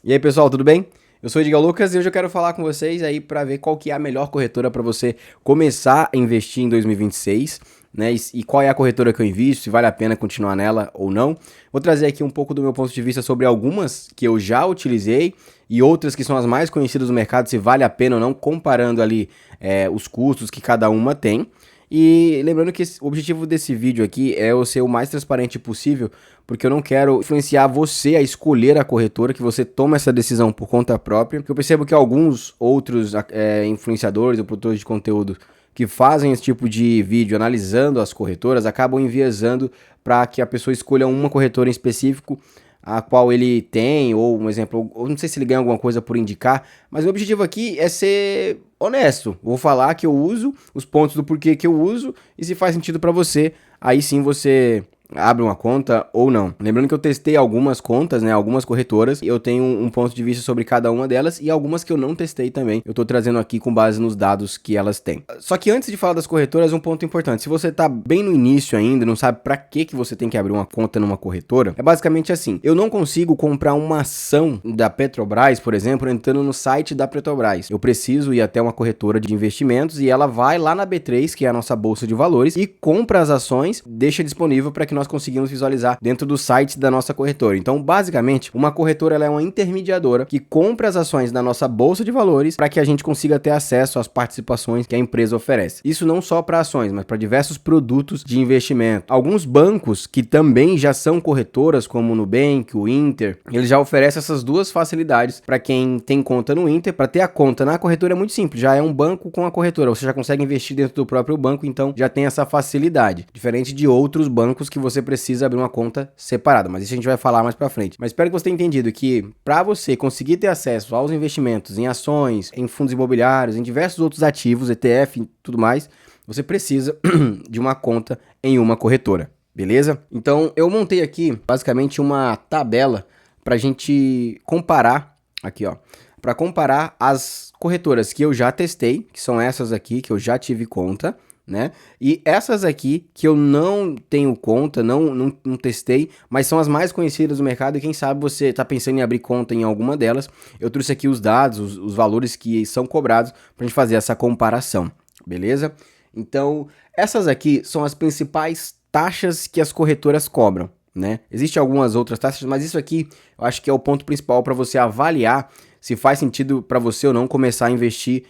E aí, pessoal, tudo bem? Eu sou o Edgar Lucas e hoje eu quero falar com vocês aí para ver qual que é a melhor corretora para você começar a investir em 2026, né? E qual é a corretora que eu invisto, se vale a pena continuar nela ou não. Vou trazer aqui um pouco do meu ponto de vista sobre algumas que eu já utilizei e outras que são as mais conhecidas do mercado, se vale a pena ou não, comparando ali os custos que cada uma tem. E lembrando que o objetivo desse vídeo aqui é eu ser o mais transparente possível, porque eu não quero influenciar você a escolher a corretora, que você toma essa decisão por conta própria. Porque eu percebo que alguns outros influenciadores ou produtores de conteúdo que fazem esse tipo de vídeo analisando as corretoras acabam enviesando para que a pessoa escolha uma corretora em específico a qual ele tem, ou um exemplo, ou não sei se ele ganha alguma coisa por indicar, mas o objetivo aqui é ser honesto. Vou falar que eu uso, os pontos do porquê que eu uso, e se faz sentido para você, aí sim você abre uma conta ou não. Lembrando que eu testei algumas contas, né, algumas corretoras, e eu tenho um ponto de vista sobre cada uma delas, e algumas que eu não testei também, eu tô trazendo aqui com base nos dados que elas têm. Só que antes de falar das corretoras, um ponto importante, se você tá bem no início ainda, não sabe para que você tem que abrir uma conta numa corretora, é basicamente assim, eu não consigo comprar uma ação da Petrobras, por exemplo, entrando no site da Petrobras. Eu preciso ir até uma corretora de investimentos e ela vai lá na B3, que é a nossa bolsa de valores, e compra as ações, deixa disponível para que nós conseguimos visualizar dentro do site da nossa corretora. Então, basicamente, uma corretora ela é uma intermediadora que compra as ações da nossa bolsa de valores para que a gente consiga ter acesso às participações que a empresa oferece. Isso não só para ações, mas para diversos produtos de investimento. Alguns bancos que também já são corretoras, como o Nubank, o Inter, eles já oferecem essas duas facilidades para quem tem conta no Inter. Para ter a conta na corretora é muito simples, já é um banco com a corretora, você já consegue investir dentro do próprio banco, então já tem essa facilidade, diferente de outros bancos que você precisa abrir uma conta separada, mas isso a gente vai falar mais para frente. Mas espero que você tenha entendido que para você conseguir ter acesso aos investimentos em ações, em fundos imobiliários, em diversos outros ativos, ETF e tudo mais, você precisa de uma conta em uma corretora, beleza? Então eu montei aqui basicamente uma tabela para a gente comparar aqui, ó, para comparar as corretoras que eu já testei, que são essas aqui que eu já tive conta, né? E essas aqui que eu não tenho conta, não testei, mas são as mais conhecidas do mercado e quem sabe você está pensando em abrir conta em alguma delas. Eu trouxe aqui os dados, os valores que são cobrados para a gente fazer essa comparação, beleza? Então, essas aqui são as principais taxas que as corretoras cobram, né? Existem algumas outras taxas, mas isso aqui eu acho que é o ponto principal para você avaliar se faz sentido para você ou não começar a investir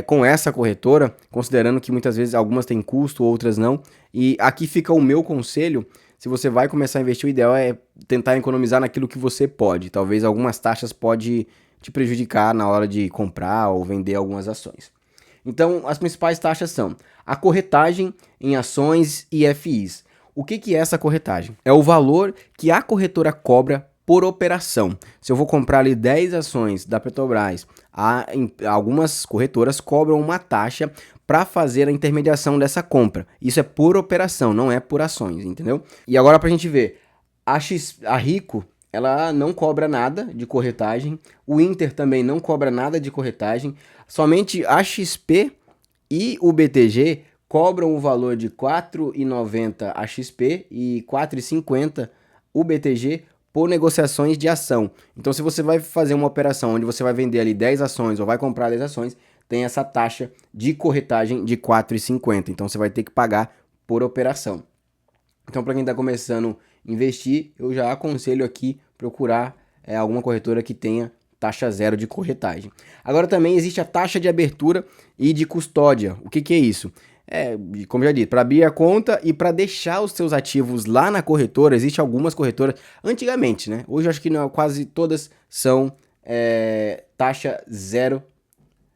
com essa corretora, considerando que muitas vezes algumas têm custo, outras não. E aqui fica o meu conselho, se você vai começar a investir, o ideal é tentar economizar naquilo que você pode. Talvez algumas taxas pode te prejudicar na hora de comprar ou vender algumas ações. Então, as principais taxas são a corretagem em ações e FIs. O que é essa corretagem? É o valor que a corretora cobra por operação. Se eu vou comprar ali 10 ações da Petrobras, algumas corretoras cobram uma taxa para fazer a intermediação dessa compra. Isso é por operação, não é por ações, entendeu? E agora para a gente ver, a Rico, ela não cobra nada de corretagem, o Inter também não cobra nada de corretagem, somente a XP e o BTG cobram o valor de R$ 4,90 a XP e R$ 4,50 o BTG por negociações de ação. Então, se você vai fazer uma operação onde você vai vender ali 10 ações ou vai comprar 10 ações, tem essa taxa de corretagem de R$ 4,50. Então, você vai ter que pagar por operação. Então, para quem está começando a investir, eu já aconselho aqui procurar alguma corretora que tenha taxa zero de corretagem. Agora também existe a taxa de abertura e de custódia. O que é isso? Como já disse, para abrir a conta e para deixar os seus ativos lá na corretora, existe algumas corretoras, antigamente, né? Hoje eu acho que não, quase todas são taxa zero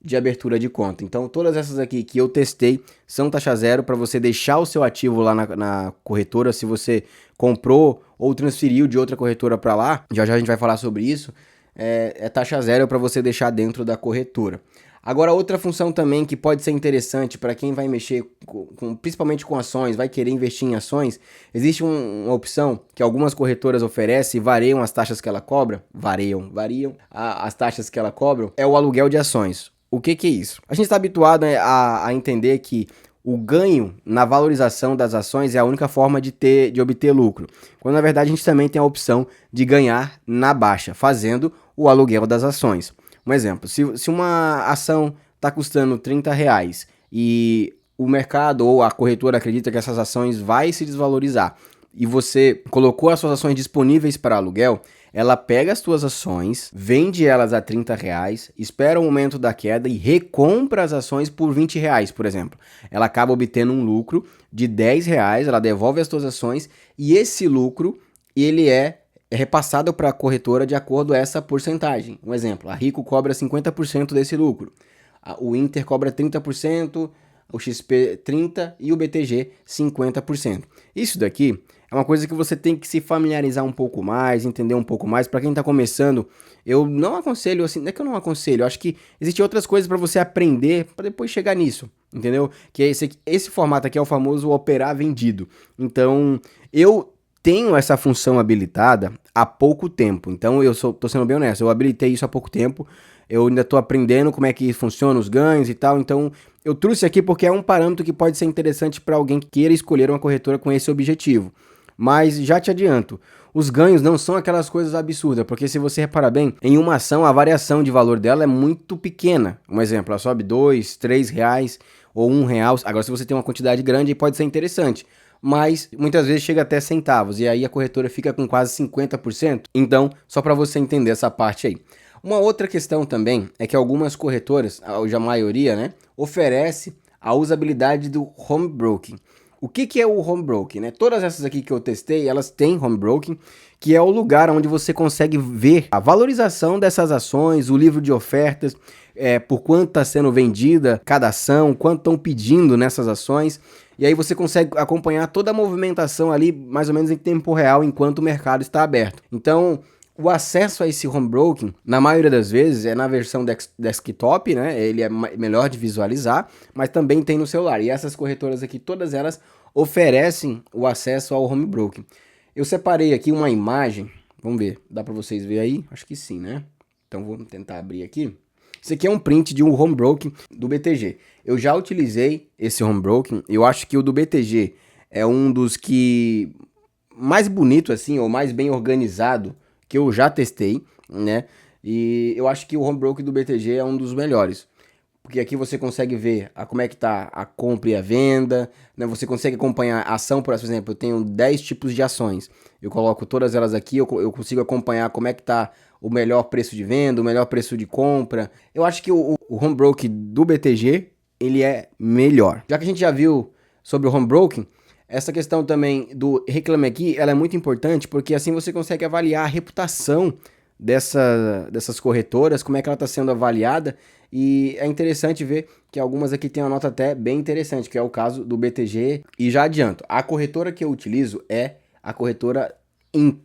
de abertura de conta. Então, todas essas aqui que eu testei são taxa zero para você deixar o seu ativo lá na corretora. Se você comprou ou transferiu de outra corretora para lá, já a gente vai falar sobre isso, é taxa zero para você deixar dentro da corretora. Agora, outra função também que pode ser interessante para quem vai mexer principalmente com ações, vai querer investir em ações, existe uma opção que algumas corretoras oferecem e variam as taxas que ela cobra, variam as taxas que ela cobra, é o aluguel de ações. O que é isso? A gente está habituado a entender que o ganho na valorização das ações é a única forma de obter lucro. Quando na verdade a gente também tem a opção de ganhar na baixa, fazendo o aluguel das ações. Um exemplo, se uma ação está custando R$ 30 e o mercado ou a corretora acredita que essas ações vai se desvalorizar e você colocou as suas ações disponíveis para aluguel, ela pega as suas ações, vende elas a R$ 30, espera o momento da queda e recompra as ações por R$ 20, por exemplo. Ela acaba obtendo um lucro de R$ 10, ela devolve as suas ações e esse lucro ele é repassado para a corretora de acordo com essa porcentagem. Um exemplo, a Rico cobra 50% desse lucro, o Inter cobra 30%, o XP 30% e o BTG 50%. Isso daqui é uma coisa que você tem que se familiarizar um pouco mais, entender um pouco mais. Para quem está começando, eu não aconselho, assim, não é que eu não aconselho, eu acho que existem outras coisas para você aprender para depois chegar nisso, entendeu? Que esse formato aqui é o famoso operar vendido. Então, eu tenho essa função habilitada há pouco tempo, então tô sendo bem honesto, eu habilitei isso há pouco tempo, eu ainda tô aprendendo como é que funciona os ganhos e tal, então eu trouxe aqui porque é um parâmetro que pode ser interessante para alguém que queira escolher uma corretora com esse objetivo. Mas já te adianto, os ganhos não são aquelas coisas absurdas, porque se você reparar bem, em uma ação a variação de valor dela é muito pequena. Um exemplo, ela sobe R$ 2, R$ 3 ou R$ 1. Agora se você tem uma quantidade grande, pode ser interessante. Mas muitas vezes chega até centavos, e aí a corretora fica com quase 50%. Então, só para você entender essa parte aí. Uma outra questão também é que algumas corretoras, a maioria, né, oferece a usabilidade do home broking. O que é o home broking, né? Todas essas aqui que eu testei, elas têm home broking, que é o lugar onde você consegue ver a valorização dessas ações, o livro de ofertas, por quanto está sendo vendida cada ação, quanto estão pedindo nessas ações. E aí você consegue acompanhar toda a movimentação ali, mais ou menos em tempo real, enquanto o mercado está aberto. Então, o acesso a esse home broking, na maioria das vezes, é na versão desktop, né? Ele é melhor de visualizar, mas também tem no celular. E essas corretoras aqui, todas elas oferecem o acesso ao home broking. Eu separei aqui uma imagem, vamos ver, dá para vocês verem aí? Acho que sim, né? Então vamos tentar abrir aqui. Isso aqui é um print de um home broking do BTG. Eu já utilizei esse home broking, eu acho que o do BTG é um dos que mais bonito assim, ou mais bem organizado que eu já testei, né? E eu acho que o home broking do BTG é um dos melhores. Porque aqui você consegue ver como é que tá a compra e a venda, né? Você consegue acompanhar a ação, por exemplo, eu tenho 10 tipos de ações. Eu coloco todas elas aqui, eu consigo acompanhar como é que tá o melhor preço de venda, o melhor preço de compra. Eu acho que o home broking do BTG, ele é melhor. Já que a gente já viu sobre o home broking, essa questão também do Reclame Aqui, ela é muito importante porque assim você consegue avaliar a reputação dessas corretoras, como é que ela está sendo avaliada, e é interessante ver que algumas aqui tem uma nota até bem interessante, que é o caso do BTG. E já adianto, a corretora que eu utilizo é a corretora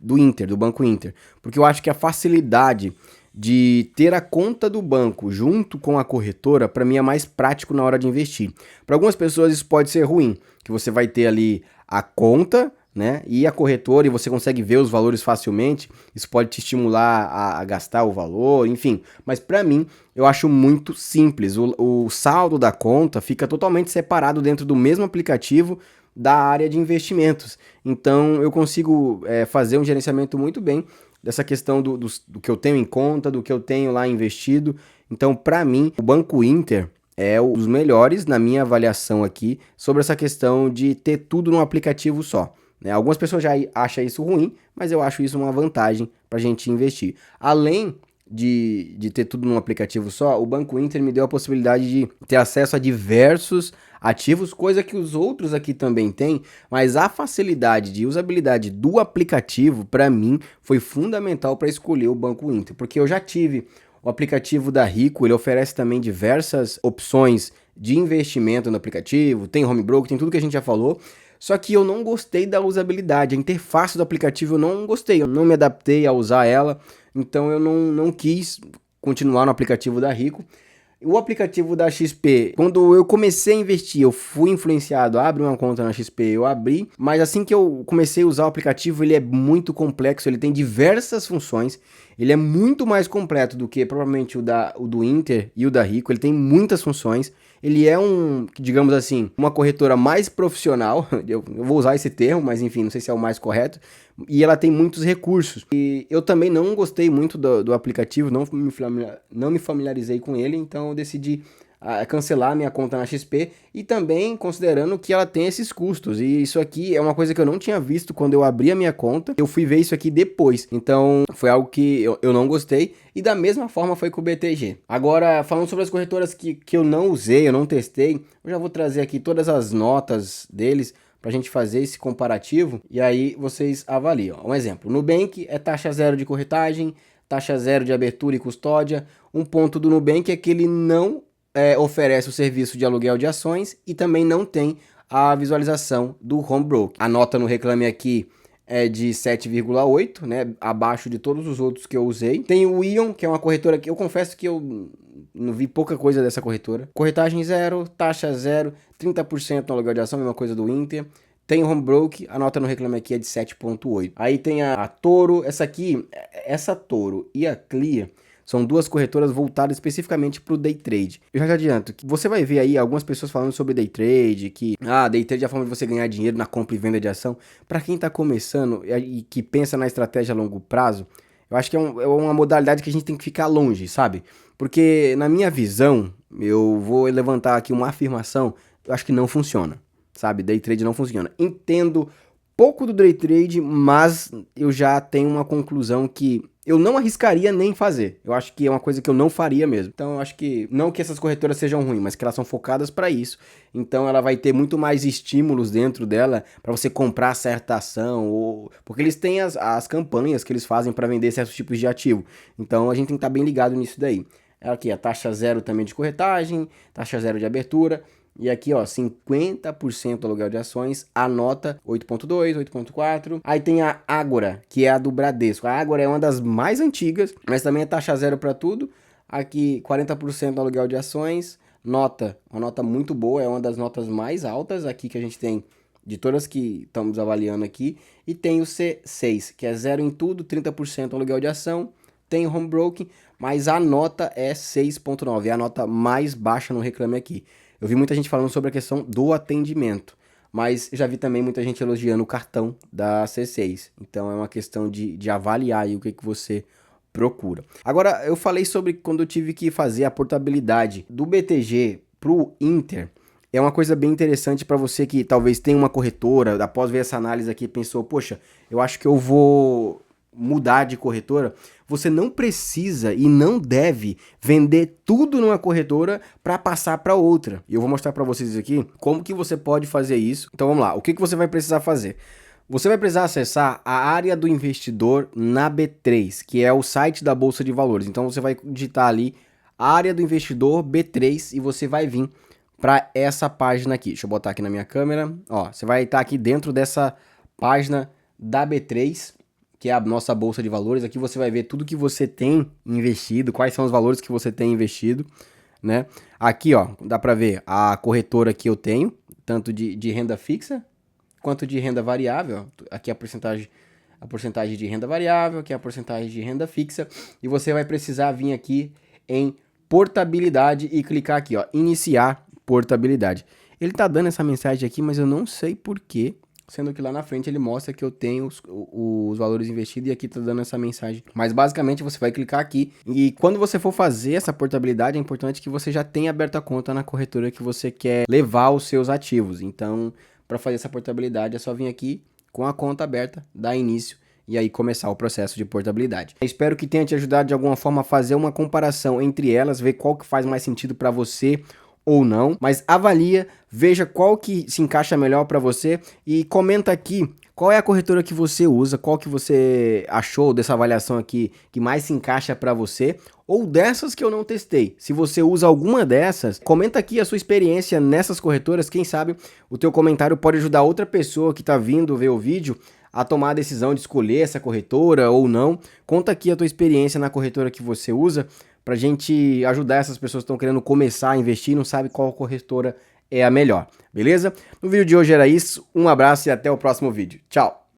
do Inter, do Banco Inter, porque eu acho que a facilidade de ter a conta do banco junto com a corretora, para mim é mais prático na hora de investir. Para algumas pessoas isso pode ser ruim, que você vai ter ali a conta, né, e a corretora, e você consegue ver os valores facilmente, isso pode te estimular a gastar o valor, enfim. Mas para mim, eu acho muito simples, o saldo da conta fica totalmente separado dentro do mesmo aplicativo da área de investimentos. Então eu consigo fazer um gerenciamento muito bem dessa questão do que eu tenho em conta, do que eu tenho lá investido. Então, para mim, o Banco Inter é um dos melhores na minha avaliação aqui sobre essa questão de ter tudo num aplicativo só. Né? Algumas pessoas já acham isso ruim, mas eu acho isso uma vantagem para a gente investir. Além de ter tudo num aplicativo só, o Banco Inter me deu a possibilidade de ter acesso a diversos ativos, coisa que os outros aqui também têm, mas a facilidade de usabilidade do aplicativo, para mim, foi fundamental para escolher o Banco Inter, porque eu já tive o aplicativo da Rico, ele oferece também diversas opções de investimento no aplicativo, tem home broker, tem tudo que a gente já falou, só que eu não gostei da usabilidade, a interface do aplicativo eu não gostei, eu não me adaptei a usar ela, então eu não quis continuar no aplicativo da Rico. O aplicativo da XP, quando eu comecei a investir, eu fui influenciado a abrir uma conta na XP, eu abri, mas assim que eu comecei a usar o aplicativo, ele é muito complexo, ele tem diversas funções, Ele é muito mais completo do que provavelmente o do Inter e o da Rico. Ele tem muitas funções. Ele é digamos assim, uma corretora mais profissional. Eu vou usar esse termo, mas enfim, não sei se é o mais correto. E ela tem muitos recursos. E eu também não gostei muito do aplicativo, não me familiarizei com ele, então eu decidi cancelar minha conta na XP, e também considerando que ela tem esses custos, e isso aqui é uma coisa que eu não tinha visto quando eu abri a minha conta. Eu fui ver isso aqui depois, então foi algo que eu não gostei, e da mesma forma foi com o BTG. Agora, falando sobre as corretoras que eu não usei, eu não testei, eu já vou trazer aqui todas as notas deles pra gente fazer esse comparativo, e aí vocês avaliam. Um exemplo, Nubank é taxa zero de corretagem, taxa zero de abertura e custódia. Um ponto do Nubank é que ele não oferece o serviço de aluguel de ações e também não tem a visualização do home broker. A nota no Reclame Aqui é de 7,8, né, abaixo de todos os outros que eu usei. Tem o Ion, que é uma corretora que eu confesso que eu não vi pouca coisa dessa corretora. Corretagem zero, taxa zero, 30% no aluguel de ação, mesma coisa do Inter. Tem o home broker, a nota no Reclame Aqui é de 7,8. Aí tem a Toro, essa Toro e a Clear são duas corretoras voltadas especificamente para o day trade. Eu já te adianto que você vai ver aí algumas pessoas falando sobre day trade, que day trade é a forma de você ganhar dinheiro na compra e venda de ação. Para quem está começando e que pensa na estratégia a longo prazo, eu acho que é uma modalidade que a gente tem que ficar longe, sabe? Porque na minha visão, eu vou levantar aqui uma afirmação, eu acho que não funciona, sabe? Day trade não funciona. Entendo pouco do day trade, mas eu já tenho uma conclusão que eu não arriscaria nem fazer. Eu acho que é uma coisa que eu não faria mesmo. Então eu acho que, não que essas corretoras sejam ruins, mas que elas são focadas para isso. Então ela vai ter muito mais estímulos dentro dela para você comprar certa ação, porque eles têm as campanhas que eles fazem para vender certos tipos de ativo. Então a gente tem que estar bem ligado nisso daí. Aqui a taxa zero também de corretagem, taxa zero de abertura. E aqui, ó, 50% aluguel de ações, a nota 8.2, 8.4. Aí tem a Ágora, que é a do Bradesco. A Ágora é uma das mais antigas, mas também é taxa zero para tudo. Aqui, 40% aluguel de ações, uma nota muito boa, é uma das notas mais altas aqui que a gente tem de todas que estamos avaliando aqui. E tem o C6, que é zero em tudo, 30% aluguel de ação. Tem o home broking, mas a nota é 6.9, é a nota mais baixa no Reclame Aqui. Eu vi muita gente falando sobre a questão do atendimento, mas já vi também muita gente elogiando o cartão da C6. Então é uma questão de avaliar aí o que você procura. Agora, eu falei sobre quando eu tive que fazer a portabilidade do BTG pro Inter. É uma coisa bem interessante para você que talvez tenha uma corretora, após ver essa análise aqui, pensou, poxa, eu acho que eu vou mudar de corretora. Você não precisa e não deve vender tudo numa corretora para passar para outra. E eu vou mostrar para vocês aqui como que você pode fazer isso. Então vamos lá, o que você vai precisar fazer? Você vai precisar acessar a área do investidor na B3, que é o site da Bolsa de Valores. Então você vai digitar ali área do investidor B3 e você vai vir para essa página aqui. Deixa eu botar aqui na minha câmera. Ó, você vai estar aqui dentro dessa página da B3, que é a nossa bolsa de valores. Aqui você vai ver tudo que você tem investido, quais são os valores que você tem investido, né? Aqui, ó, dá para ver a corretora que eu tenho, tanto de renda fixa quanto de renda variável. Aqui a porcentagem de renda variável, aqui a porcentagem de renda fixa, e você vai precisar vir aqui em portabilidade e clicar aqui, ó, iniciar portabilidade. Ele tá dando essa mensagem aqui, mas eu não sei por quê. Sendo que lá na frente ele mostra que eu tenho os valores investidos e aqui tá dando essa mensagem. Mas basicamente você vai clicar aqui e quando você for fazer essa portabilidade é importante que você já tenha aberto a conta na corretora que você quer levar os seus ativos. Então, para fazer essa portabilidade é só vir aqui com a conta aberta, dar início e aí começar o processo de portabilidade. Eu espero que tenha te ajudado de alguma forma a fazer uma comparação entre elas, ver qual que faz mais sentido para você ou não, mas avalia, veja qual que se encaixa melhor para você e comenta aqui qual é a corretora que você usa, qual que você achou dessa avaliação aqui que mais se encaixa para você, ou dessas que eu não testei. Se você usa alguma dessas, comenta aqui a sua experiência nessas corretoras, quem sabe o teu comentário pode ajudar outra pessoa que está vindo ver o vídeo a tomar a decisão de escolher essa corretora ou não. Conta aqui a tua experiência na corretora que você usa, pra gente ajudar essas pessoas que estão querendo começar a investir e não sabe qual corretora é a melhor, beleza? No vídeo de hoje era isso, um abraço e até o próximo vídeo. Tchau!